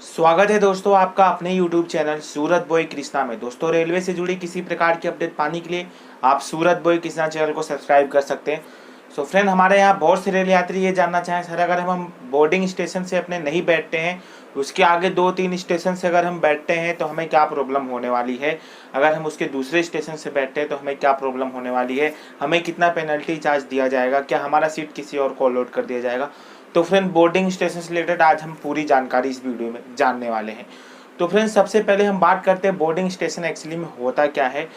स्वागत है दोस्तों आपका अपने YouTube चैनल सूरत बॉय कृष्णा में। दोस्तों रेलवे से जुड़ी किसी प्रकार की अपडेट पाने के लिए आप सूरत बॉय कृष्णा चैनल को सब्सक्राइब कर सकते हैं। सो फ्रेंड, हमारे यहाँ बहुत से रेल यात्री ये जानना चाहें सर, अगर हम बोर्डिंग स्टेशन से अपने नहीं बैठते हैं, उसके आगे 2-3 स्टेशन से अगर हम बैठते हैं तो हमें क्या प्रॉब्लम होने वाली है, अगर हम उसके दूसरे स्टेशन से बैठते हैं तो हमें क्या प्रॉब्लम होने वाली है, हमें कितना पेनल्टी चार्ज दिया जाएगा, क्या हमारा सीट किसी और को अलॉट कर दिया जाएगा। तो फ्रेंड, बोर्डिंग स्टेशन से रिलेटेड आज हम पूरी जानकारी इस वीडियो में जानने वाले हैं। तो फ्रेंड, सबसे पहले हम बात करते हैं बोर्डिंग स्टेशन एक्चुअली में होता क्या है।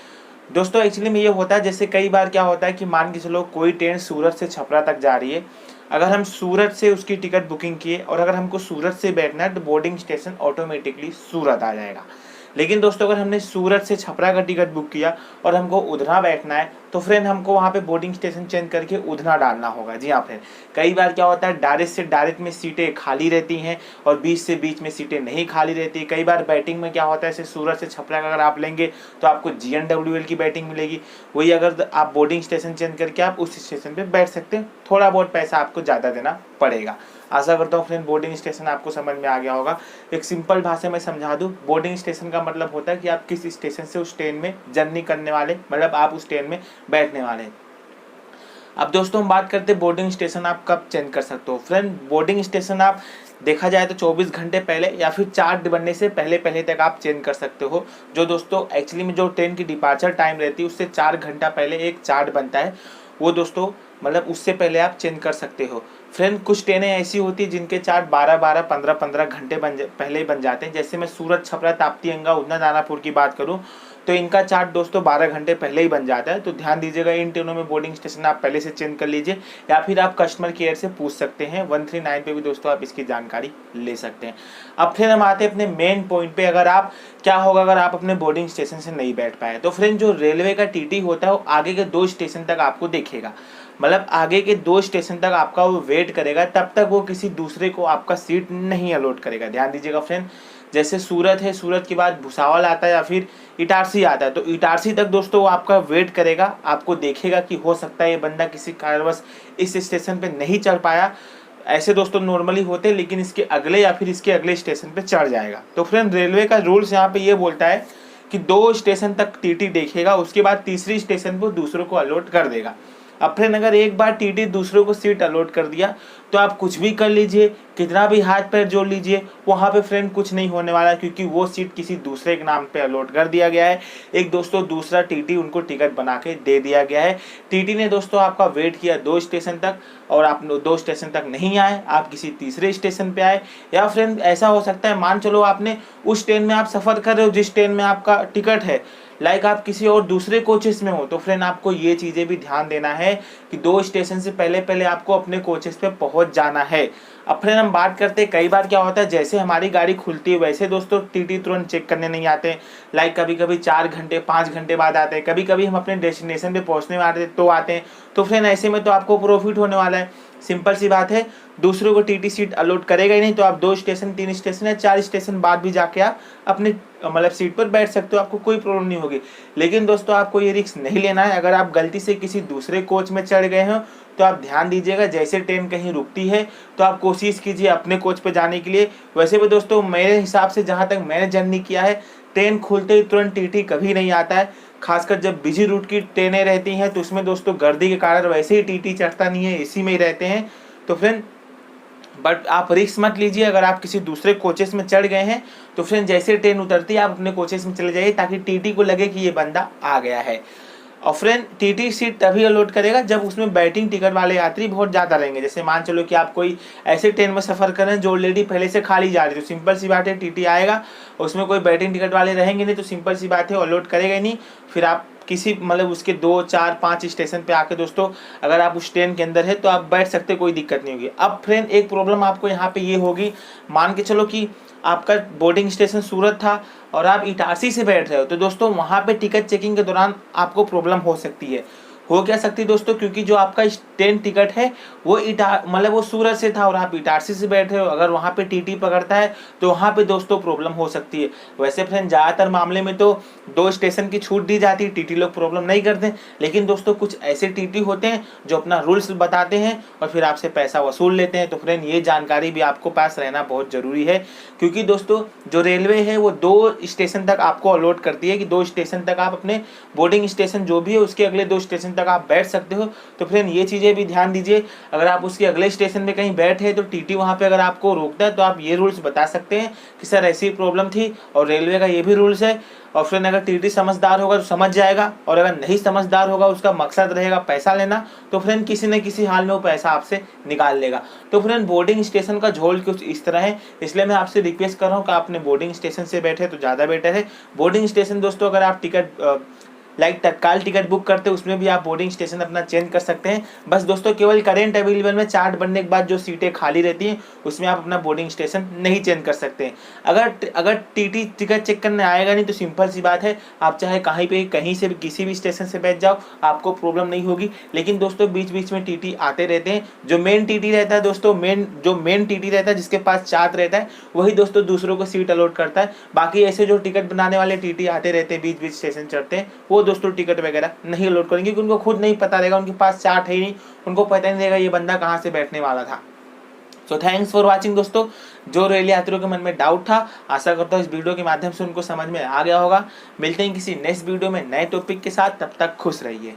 दोस्तों एक्चुअली में ये होता है, जैसे कई बार क्या होता है कि मान के चलो कोई ट्रेन सूरत से छपरा तक जा रही है, अगर हम सूरत से उसकी टिकट बुकिंग किए और अगर हमको सूरत से बैठना है तो बोर्डिंग स्टेशन ऑटोमेटिकली सूरत आ जाएगा। लेकिन दोस्तों अगर हमने सूरत से छपरा का टिकट बुक किया और हमको उधना बैठना है तो फ्रेंड हमको वहाँ पे बोर्डिंग स्टेशन चेंज करके उधना डालना होगा। जी हाँ फ्रेंड, कई बार क्या होता है डायरेक्ट से डायरेक्ट में सीटें खाली रहती हैं और बीच से बीच में सीटें नहीं खाली रहती। कई बार बैटिंग में क्या होता है, जैसे सूरत से छपरा का अगर आप लेंगे तो आपको GNWL की बैटिंग मिलेगी। वही अगर आप बोर्डिंग स्टेशन चेंज करके आप उस स्टेशन पर बैठ सकते हैं, थोड़ा बहुत पैसा आपको ज़्यादा देना पड़ेगा। आशा करता हूँ फ्रेंड बोर्डिंग स्टेशन आपको समझ में आ गया होगा। एक सिंपल भाषा में समझा दूँ, बोर्डिंग स्टेशन का मतलब होता है कि आप किस स्टेशन से उस ट्रेन में जर्नी करने वाले, मतलब आप उस ट्रेन में बैठने वाले हैं। अब दोस्तों हम बात करते हैं बोर्डिंग स्टेशन आप कब चेंज कर सकते हो। फ्रेंड, बोर्डिंग स्टेशन आप देखा जाए तो 24 घंटे पहले या फिर चार्ट बनने से पहले पहले तक आप चेंज कर सकते हो। जो दोस्तों एक्चुअली में जो ट्रेन की डिपार्चर टाइम रहती है उससे 4 घंटा पहले एक चार्ट बनता है, वो दोस्तों मतलब उससे पहले आप चेंज कर सकते हो। फ्रेंड, कुछ ट्रेनें ऐसी होती है जिनके चार्ट 12-12, 15-15 घंटे पहले ही बन जाते हैं। जैसे मैं सूरत, छपरा, ताप्ती, अंगा, उधना, दानापुर की बात करूं तो इनका चार्ट दोस्तों 12 घंटे पहले ही बन जाता है। तो ध्यान दीजिएगा, इन ट्रेनों में बोर्डिंग स्टेशन आप पहले से चेंज कर लीजिए या फिर आप कस्टमर केयर से पूछ सकते हैं। 139 पे भी दोस्तों आप इसकी जानकारी ले सकते हैं। अब फिर हम आते हैं अपने मेन पॉइंट पे, अगर आप क्या होगा अगर आप अपने बोर्डिंग स्टेशन से नहीं बैठ पाए। तो फ्रेंड, जो रेलवे का टीटी होता है वो आगे के 2 स्टेशन तक आपको देखेगा, मतलब आगे के 2 स्टेशन तक आपका वो वेट करेगा, तब तक वो किसी दूसरे को आपका सीट नहीं अलॉट करेगा। ध्यान दीजिएगा फ्रेंड, जैसे सूरत है, सूरत के बाद भुसावल आता है या फिर इटारसी आता है, तो इटारसी तक दोस्तों वो आपका वेट करेगा, आपको देखेगा कि हो सकता है ये बंदा किसी कारणवश इस स्टेशन पे नहीं चढ़ पाया। ऐसे दोस्तों नॉर्मली होते हैं, लेकिन इसके अगले या फिर इसके अगले स्टेशन पे चढ़ जाएगा। तो फ्रेंड, रेलवे का रूल्स यहाँ पे ये बोलता है कि 2 स्टेशन तक टीटी देखेगा, उसके बाद तीसरी स्टेशन पर दूसरों को अलॉट कर देगा। अब फ्रेंड, अगर एक बार टीटी दूसरों को सीट अलॉट कर दिया तो आप कुछ भी कर लीजिए, कितना भी हाथ पैर जोड़ लीजिए, वहाँ पे फ्रेंड कुछ नहीं होने वाला, क्योंकि वो सीट किसी दूसरे के नाम पे अलॉट कर दिया गया है। एक दोस्तों दूसरा टीटी उनको टिकट बना के दे दिया गया है। टीटी ने दोस्तों आपका वेट किया 2 स्टेशन तक और आप 2 स्टेशन तक नहीं आए, आप किसी तीसरे स्टेशन पे आए। या फ्रेंड ऐसा हो सकता है, मान चलो आपने उस ट्रेन में आप सफ़र कर रहे हो जिस ट्रेन में आपका टिकट है, लाइक आप किसी और दूसरे कोचेस में हो, तो फ्रेंड आपको ये चीज़ें भी ध्यान देना है कि 2 स्टेशन से पहले पहले आपको अपने कोचेस पे पहुंच जाना है। अब फ्रेंड हम बात करते हैं, कई बार क्या होता है जैसे हमारी गाड़ी खुलती है वैसे दोस्तों टीटी तुरंत चेक करने नहीं आते, लाइक कभी कभी 4 घंटे 5 घंटे बाद आते हैं, कभी कभी हम अपने डेस्टिनेशन पे पहुंचने वाले तो आते हैं। तो फ्रेंड ऐसे में तो आपको प्रॉफिट होने वाला है, सिंपल सी बात है, दूसरों को टीटी सीट अलॉट करेगा ही नहीं, तो आप 2 स्टेशन 3 स्टेशन या 4 स्टेशन बाद भी जाके आप अपने मतलब सीट पर बैठ सकते हो, आपको कोई प्रॉब्लम नहीं होगी। लेकिन दोस्तों आपको ये रिस्क नहीं लेना है। अगर आप गलती से किसी दूसरे कोच में चढ़ गए हो तो आप ध्यान दीजिएगा, जैसे ट्रेन कहीं रुकती है तो आप कोशिश कीजिए अपने कोच पे जाने के लिए। वैसे भी दोस्तों मेरे हिसाब से जहाँ तक मैंने जर्नी किया है, ट्रेन खुलते ही तुरंत टीटी कभी नहीं आता है, खासकर जब बिजी रूट की ट्रेनें रहती हैं तो उसमें दोस्तों गर्दी के कारण वैसे ही टीटी चढ़ता नहीं है, एसी में ही रहते हैं। तो फ्रेंड बट आप रिस्क मत लीजिए, अगर आप किसी दूसरे कोचेस में चढ़ गए हैं तो फ्रेंड जैसे ट्रेन उतरती है आप अपने कोचेस में चले जाइए, ताकि टीटी को लगे कि ये बंदा आ गया है। और फ्रेंड टीटी सीट तभी अलॉट करेगा जब उसमें बैटिंग टिकट वाले यात्री बहुत ज़्यादा रहेंगे। जैसे मान चलो कि आप कोई ऐसे ट्रेन में सफ़र कर रहे हैं जो ऑलरेडी पहले से खाली जा रही है, तो सिंपल सी बात है टीटी आएगा, उसमें कोई बैटिंग टिकट वाले रहेंगे नहीं, तो सिंपल सी बात है अलॉट करेगा ही नहीं। फिर आप किसी मतलब उसके 2, 4, 5 स्टेशन पे आके दोस्तों अगर आप उस ट्रेन के अंदर है तो आप बैठ सकते, कोई दिक्कत नहीं होगी। अब फ्रेंड एक प्रॉब्लम आपको यहाँ पे ये होगी, मान के चलो कि आपका बोर्डिंग स्टेशन सूरत था और आप इटारसी से बैठ रहे हो, तो दोस्तों वहाँ पे टिकट चेकिंग के दौरान आपको प्रॉब्लम हो सकती है। हो क्या सकती है दोस्तों, क्योंकि जो आपका ट्रेन टिकट है वो मतलब वो सूरत से था और आप इटारसी से बैठे हो, अगर वहाँ पे टीटी पकड़ता है तो वहाँ पे दोस्तों प्रॉब्लम हो सकती है। वैसे फ्रेंड ज़्यादातर मामले में तो 2 स्टेशन की छूट दी जाती है, टीटी लोग प्रॉब्लम नहीं करते, लेकिन दोस्तों कुछ ऐसे टीटी होते हैं जो अपना रूल्स बताते हैं और फिर आपसे पैसा वसूल लेते हैं। तो फ्रेंड ये जानकारी भी आपको पास रहना बहुत ज़रूरी है, क्योंकि दोस्तों जो रेलवे है वो 2 स्टेशन तक आपको अलॉट करती है कि 2 स्टेशन तक आप अपने बोर्डिंग स्टेशन जो भी है उसके अगले 2 स्टेशन तक आप बैठ सकते हो। तो फ्रेंड ये चीज़ें भी ध्यान दीजिए, अगर आप उसके अगले स्टेशन में कहीं बैठे तो टीटी वहाँ पे अगर आपको रोकता है तो आप ये रूल्स बता सकते हैं कि सर ऐसी प्रॉब्लम थी और रेलवे का ये भी रूल्स है। और फ्रेंड अगर टीटी समझदार होगा तो समझ जाएगा, और अगर नहीं समझदार होगा, उसका मकसद रहेगा पैसा लेना, तो फ्रेंड किसी न किसी हाल में वो पैसा आपसे निकाल लेगा। तो फ्रेंड बोर्डिंग स्टेशन का झोल कुछ इस तरह है, इसलिए मैं आपसे रिक्वेस्ट कर रहा हूँ कि आपने बोर्डिंग स्टेशन से बैठे तो ज़्यादा बेटर है। बोर्डिंग स्टेशन दोस्तों अगर आप टिकट तत्काल टिकट बुक करते हैं उसमें भी आप बोर्डिंग स्टेशन अपना चेंज कर सकते हैं। बस दोस्तों केवल करेंट अवेलेबल में चार्ट बनने के बाद जो सीटें खाली रहती हैं उसमें आप अपना बोर्डिंग स्टेशन नहीं चेंज कर सकते हैं। अगर टीटी टिकट चेक करने आएगा नहीं तो सिंपल सी बात है, आप चाहे कहीं से भी किसी भी स्टेशन से बैठ जाओ, आपको प्रॉब्लम नहीं होगी। लेकिन दोस्तों बीच बीच में टीटी आते रहते हैं। जो मेन टीटी रहता है दोस्तों, मेन टीटी रहता है जिसके पास चार्ट रहता है, वही दोस्तों दूसरों को सीट अलॉट करता है। बाकी ऐसे जो टिकट बनाने वाले टीटी आते रहते हैं, बीच बीच स्टेशन चढ़ते हैं, वो दोस्तों टिकट वगैरह नहीं लोड करेंगे, क्योंकि उनको खुद नहीं पता रहेगा, उनके पास चार्ट है ही नहीं, उनको पता नहीं रहेगा ये बंदा कहाँ से बैठने वाला था। सो थैंक्स फॉर वाचिंग दोस्तों। जो रेल यात्रियों के मन में डाउट था, आशा करता हूँ इस वीडियो के माध्यम से उनको समझ में आ गया होगा। मिलते हैं किसी नेक्स्ट वीडियो में नए टॉपिक के साथ, तब तक खुश रहिए।